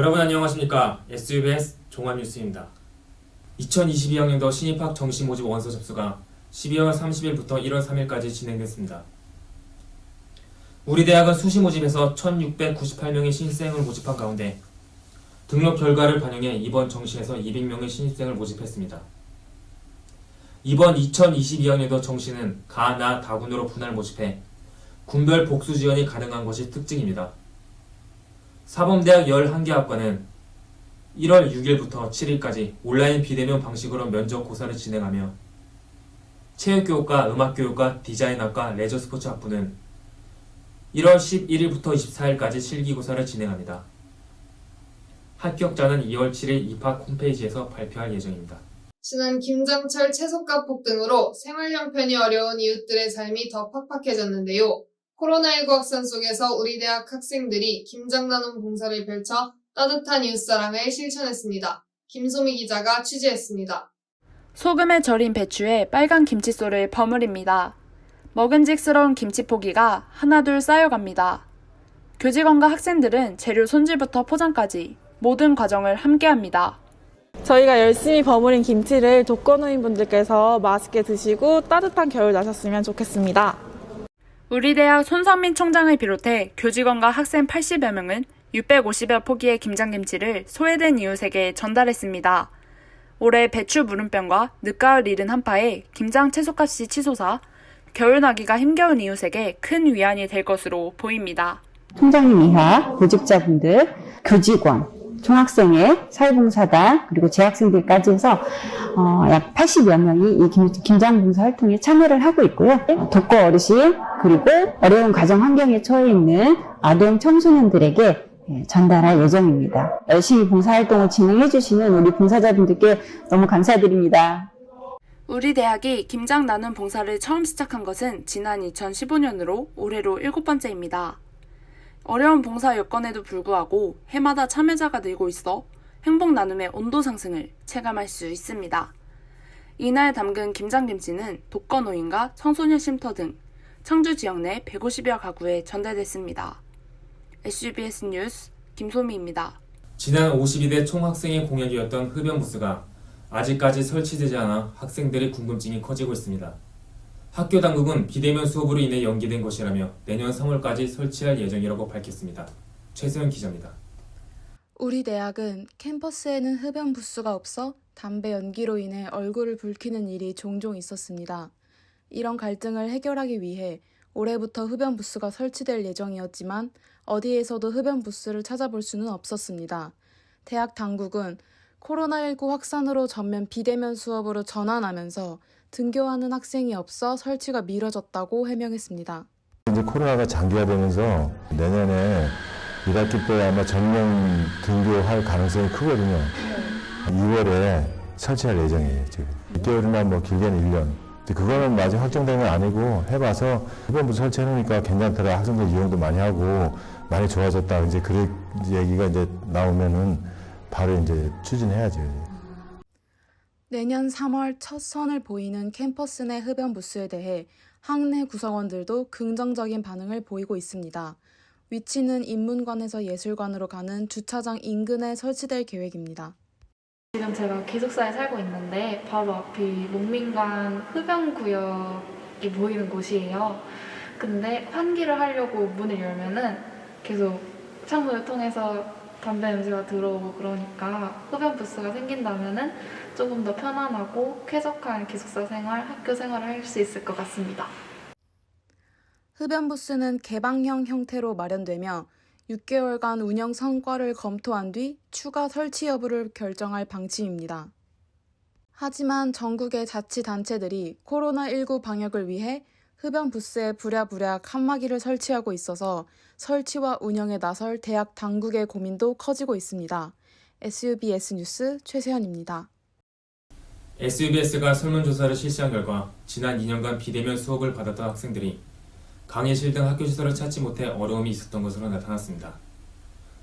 여러분 안녕하십니까. SUBS 종합뉴스입니다. 2022학년도 신입학 정시 모집 원서 접수가 12월 30일부터 1월 3일까지 진행됐습니다. 우리 대학은 수시 모집에서 1,698명의 신입생을 모집한 가운데 등록 결과를 반영해 이번 정시에서 200명의 신입생을 모집했습니다. 이번 2022학년도 정시는 가, 나, 다군으로 분할 모집해 군별 복수 지원이 가능한 것이 특징입니다. 사범대학 11개 학과는 1월 6일부터 7일까지 온라인 비대면 방식으로 면접 고사를 진행하며 체육교육과 음악교육과 디자인학과 레저스포츠학부는 1월 11일부터 24일까지 실기고사를 진행합니다. 합격자는 2월 7일 입학 홈페이지에서 발표할 예정입니다. 지난 김장철 채소값 폭등으로 생활 형편이 어려운 이웃들의 삶이 더 팍팍해졌는데요. 코로나19 확산 속에서 우리 대학 학생들이 김장 나눔 봉사를 펼쳐 따뜻한 이웃사랑을 실천했습니다. 김소미 기자가 취재했습니다. 소금에 절인 배추에 빨간 김칫솔을 버무립니다. 먹음직스러운 김치 포기가 하나둘 쌓여갑니다. 교직원과 학생들은 재료 손질부터 포장까지 모든 과정을 함께합니다. 저희가 열심히 버무린 김치를 독거노인분들께서 맛있게 드시고 따뜻한 겨울 나셨으면 좋겠습니다. 우리 대학 손성민 총장을 비롯해 교직원과 학생 80여 명은 650여 포기의 김장김치를 소외된 이웃에게 전달했습니다. 올해 배추 물음병과 늦가을 이른 한파에 김장 채소값이 치솟아 겨울 나기가 힘겨운 이웃에게 큰 위안이 될 것으로 보입니다. 총장님 이하 보직자분들, 교직원, 중학생회, 사회봉사단, 그리고 재학생들까지 해서 약 80여 명이 이 김장봉사 활동에 참여를 하고 있고요. 독거 어르신, 그리고 어려운 가정 환경에 처해 있는 아동 청소년들에게 전달할 예정입니다. 열심히 봉사활동을 진행해 주시는 우리 봉사자분들께 너무 감사드립니다. 우리 대학이 김장 나눔 봉사를 처음 시작한 것은 지난 2015년으로 올해로 7번째입니다. 어려운 봉사 여건에도 불구하고 해마다 참여자가 늘고 있어 행복 나눔의 온도 상승을 체감할 수 있습니다. 이날 담근 김장김치는 독거노인과 청소년 쉼터 등 청주 지역 내 150여 가구에 전달됐습니다. SUBS 뉴스 김소미입니다. 지난 52대 총학생회 공약이었던 흡연부스가 아직까지 설치되지 않아 학생들의 궁금증이 커지고 있습니다. 학교 당국은 비대면 수업으로 인해 연기된 것이라며 내년 3월까지 설치할 예정이라고 밝혔습니다. 최수연 기자입니다. 우리 대학은 캠퍼스에는 흡연 부스가 없어 담배 연기로 인해 얼굴을 붉히는 일이 종종 있었습니다. 이런 갈등을 해결하기 위해 올해부터 흡연 부스가 설치될 예정이었지만 어디에서도 흡연 부스를 찾아볼 수는 없었습니다. 대학 당국은 코로나19 확산으로 전면 비대면 수업으로 전환하면서 등교하는 학생이 없어 설치가 미뤄졌다고 해명했습니다. 이제 코로나가 장기화되면서 내년에 1학기 때 아마 전면 등교할 가능성이 크거든요. 2월에 설치할 예정이에요, 지금. 6개월이나 뭐 길게는 1년. 그거는 아직 확정된 건 아니고 해봐서 흡연부스 설치해놓으니까 괜찮더라. 학생들 이용도 많이 하고 많이 좋아졌다. 이제 그 얘기가 이제 나오면은 바로 이제 추진해야죠. 내년 3월 첫 선을 보이는 캠퍼스 내 흡연 부스에 대해 학내 구성원들도 긍정적인 반응을 보이고 있습니다. 위치는 인문관에서 예술관으로 가는 주차장 인근에 설치될 계획입니다. 지금 제가 기숙사에 살고 있는데 바로 앞이 농민관 흡연구역이 보이는 곳이에요. 근데 환기를 하려고 문을 열면은 계속 창문을 통해서 담배 냄새가 들어오고 그러니까 흡연 부스가 생긴다면은 조금 더 편안하고 쾌적한 기숙사 생활, 학교 생활을 할 수 있을 것 같습니다. 흡연 부스는 개방형 형태로 마련되며 6개월간 운영 성과를 검토한 뒤 추가 설치 여부를 결정할 방침입니다. 하지만 전국의 자치단체들이 코로나19 방역을 위해 흡연 부스에 부랴부랴 칸막이를 설치하고 있어서 설치와 운영에 나설 대학 당국의 고민도 커지고 있습니다. SUBS 뉴스 최세현입니다. SUBS가 설문조사를 실시한 결과 지난 2년간 비대면 수업을 받았던 학생들이 강의실 등 학교시설을 찾지 못해 어려움이 있었던 것으로 나타났습니다.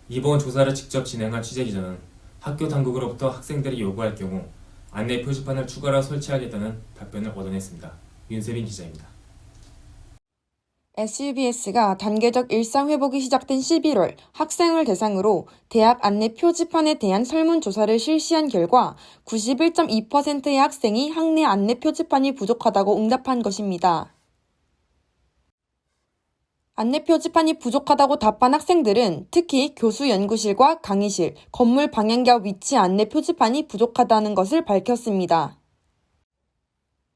이번 조사를 직접 진행한 취재기자는 학교 당국으로부터 학생들이 요구할 경우 안내 표지판을 추가로 설치하겠다는 답변을 얻어냈습니다. 윤세빈 기자입니다. SUBS가 단계적 일상 회복이 시작된 11월 학생을 대상으로 대학 안내 표지판에 대한 설문조사를 실시한 결과 91.2%의 학생이 학내 안내 표지판이 부족하다고 응답한 것입니다. 안내 표지판이 부족하다고 답한 학생들은 특히 교수 연구실과 강의실, 건물 방향과 위치 안내 표지판이 부족하다는 것을 밝혔습니다.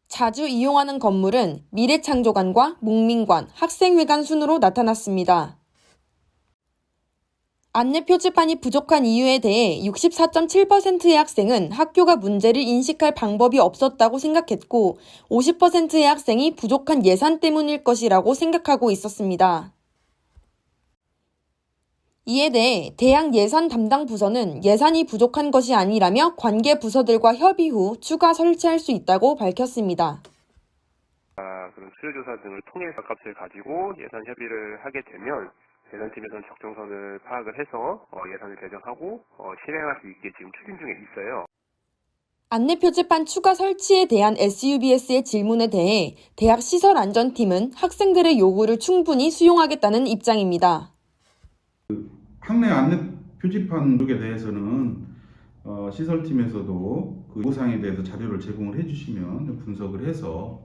자주 이용하는 건물은 미래창조관과 목민관, 학생회관 순으로 나타났습니다. 안내 표지판이 부족한 이유에 대해 64.7%의 학생은 학교가 문제를 인식할 방법이 없었다고 생각했고 50%의 학생이 부족한 예산 때문일 것이라고 생각하고 있었습니다. 이에 대해 대학 예산 담당 부서는 예산이 부족한 것이 아니라며 관계 부서들과 협의 후 추가 설치할 수 있다고 밝혔습니다. 그런 수요조사 등을 통해서 값을 가지고 예산 협의를 하게 되면 예산팀에서는 적정선을 파악을 해서 예산을 배정하고 실행할 수 있게 지금 추진 중에 있어요. 안내 표지판 추가 설치에 대한 SUBS의 질문에 대해 대학 시설안전팀은 학생들의 요구를 충분히 수용하겠다는 입장입니다. 학내 안내 표지판 쪽에 대해서는 시설팀에서도 그 요구사항에 대해서 자료를 제공을 해주시면 분석을 해서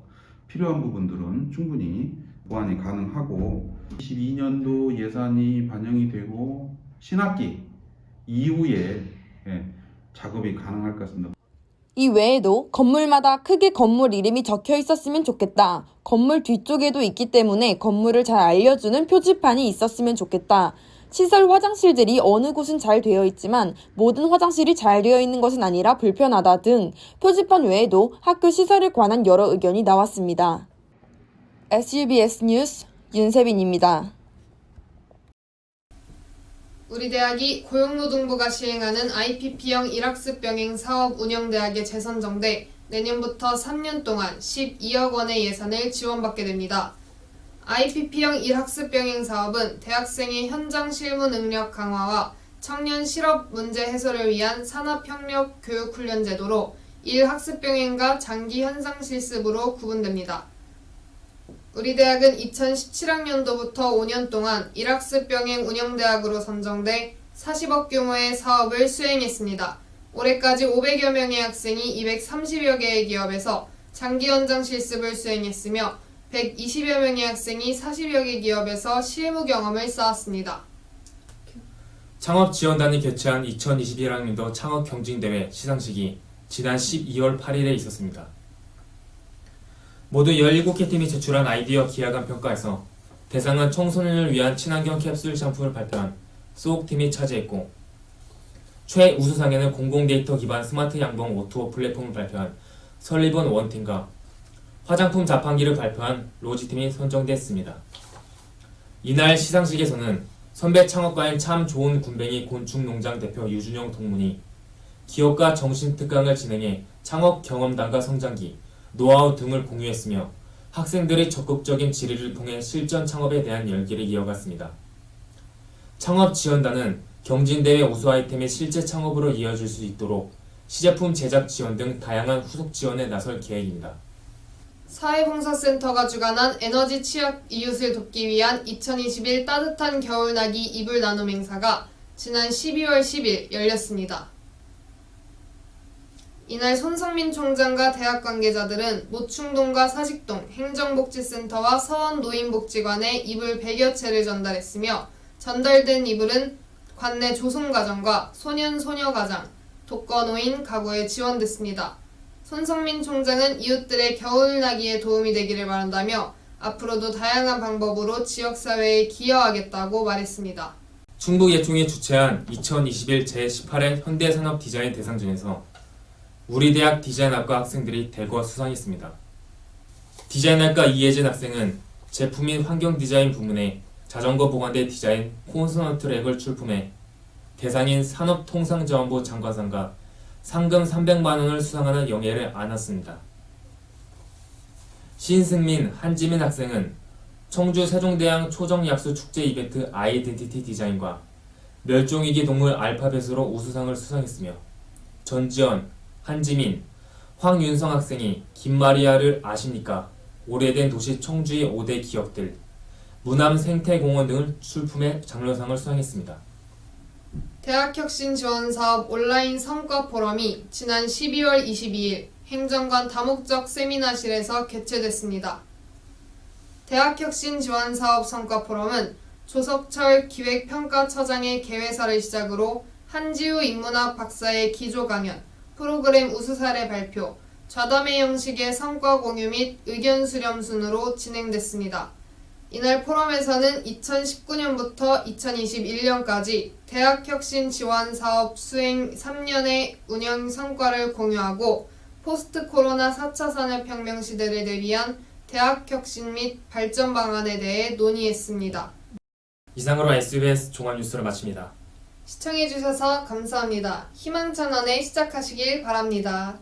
필요한 부분들은 충분히 보완이 가능하고 22년도 예산이 반영이 되고 신학기 이후에 작업이 가능할 것 같습니다. 이 외에도 건물마다 크게 건물 이름이 적혀 있었으면 좋겠다. 건물 뒤쪽에도 있기 때문에 건물을 잘 알려주는 표지판이 있었으면 좋겠다. 시설 화장실들이 어느 곳은 잘 되어 있지만 모든 화장실이 잘 되어 있는 것은 아니라 불편하다 등 표지판 외에도 학교 시설에 관한 여러 의견이 나왔습니다. SUBS 뉴스 윤세빈입니다. 우리 대학이 고용노동부가 시행하는 IPP형 일학습 병행 사업 운영대학에 재선정돼 내년부터 3년 동안 12억 원의 예산을 지원받게 됩니다. IPP형 일학습 병행 사업은 대학생의 현장 실무 능력 강화와 청년 실업 문제 해소를 위한 산업협력 교육훈련 제도로 일학습 병행과 장기 현장 실습으로 구분됩니다. 우리 대학은 2017학년도부터 5년 동안 일학습 병행 운영대학으로 선정돼 40억 규모의 사업을 수행했습니다. 올해까지 500여 명의 학생이 230여 개의 기업에서 장기 현장 실습을 수행했으며 120여 명의 학생이 40여 개 기업에서 실무 경험을 쌓았습니다. 창업지원단이 개최한 2021학년도 창업경진대회 시상식이 지난 12월 8일에 있었습니다. 모두 17개 팀이 제출한 아이디어 기하관 평가에서 대상은 청소년을 위한 친환경 캡슐 샴푸를 발표한 쏘옥팀이 차지했고 최우수상에는 공공데이터 기반 스마트 양봉 O2O 플랫폼을 발표한 설리번 원팀과 화장품 자판기를 발표한 로지팀이 선정됐습니다. 이날 시상식에서는 선배 창업가인 참 좋은 군뱅이 곤충농장 대표 유준영 동문이 기업가 정신특강을 진행해 창업 경험담과 성장기, 노하우 등을 공유했으며 학생들의 적극적인 질의를 통해 실전 창업에 대한 열기를 이어갔습니다. 창업지원단은 경진대회 우수 아이템의 실제 창업으로 이어질 수 있도록 시제품 제작 지원 등 다양한 후속 지원에 나설 계획입니다. 사회봉사센터가 주관한 에너지 취약 이웃을 돕기 위한 2021 따뜻한 겨울나기 이불 나눔 행사가 지난 12월 10일 열렸습니다. 이날 손성민 총장과 대학 관계자들은 모충동과 사직동 행정복지센터와 서원노인복지관에 이불 100여 채를 전달했으며 전달된 이불은 관내 조송가정과 소년소녀가장, 독거노인 가구에 지원됐습니다. 손성민 총장은 이웃들의 겨울나기에 도움이 되기를 바란다며 앞으로도 다양한 방법으로 지역사회에 기여하겠다고 말했습니다. 충북예총이 주최한 2021 제18회 현대산업디자인 대상전에서 우리 대학 디자인학과 학생들이 대거 수상했습니다. 디자인학과 이예진 학생은 제품 및 환경디자인 부문에 자전거 보관대 디자인 콘서넌트 렉을 출품해 대상인 산업통상자원부 장관상과 상금 300만원을 수상하는 영예를 안았습니다. 신승민, 한지민 학생은 청주 세종대왕 초정약수 축제 이벤트 아이덴티티 디자인과 멸종위기 동물 알파벳으로 우수상을 수상했으며 전지현, 한지민, 황윤성 학생이 김마리아를 아십니까? 오래된 도시 청주의 5대 기업들, 무남생태공원 등을 출품해 장려상을 수상했습니다. 대학혁신지원사업 온라인 성과 포럼이 지난 12월 22일 행정관 다목적 세미나실에서 개최됐습니다. 대학혁신지원사업 성과 포럼은 조석철 기획평가처장의 개회사를 시작으로 한지우 인문학 박사의 기조 강연, 프로그램 우수 사례 발표, 좌담회 형식의 성과 공유 및 의견 수렴 순으로 진행됐습니다. 이날 포럼에서는 2019년부터 2021년까지 대학혁신 지원 사업 수행 3년의 운영 성과를 공유하고 포스트 코로나 4차 산업혁명 시대를 대비한 대학혁신 및 발전 방안에 대해 논의했습니다. 이상으로 SBS 종합뉴스를 마칩니다. 시청해주셔서 감사합니다. 희망찬원에 시작하시길 바랍니다.